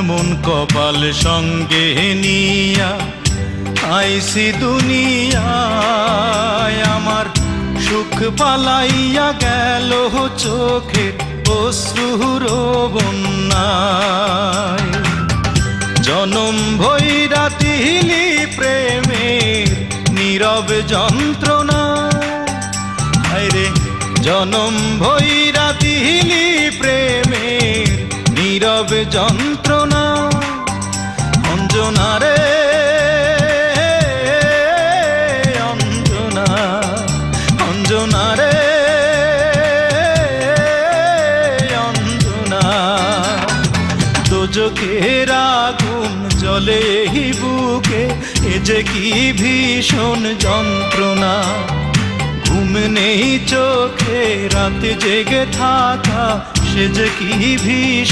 এমন কপাল সঙ্গে নিয়া আইসি দুনিয়ায়, আমার সুখ পালাইয়া গেল চোখের অশ্রুর বন্যায়। জনম ভৈরা তিলি প্রেমের নীরব যন্ত্রণা, আরে জনম ভৈরা তিলি প্রেমের নীরব যন্ত্রণা। অঞ্জনা রে অঞ্জনা, অঞ্জনা রে অঞ্জনা, দোজখের আগুন জ্বলে এই বুকে, এ যে কি ভীষণ যন্ত্রণা। ঘুম নেই চোখে রাতে জেগে থাকা, সে যে কি ভীষণ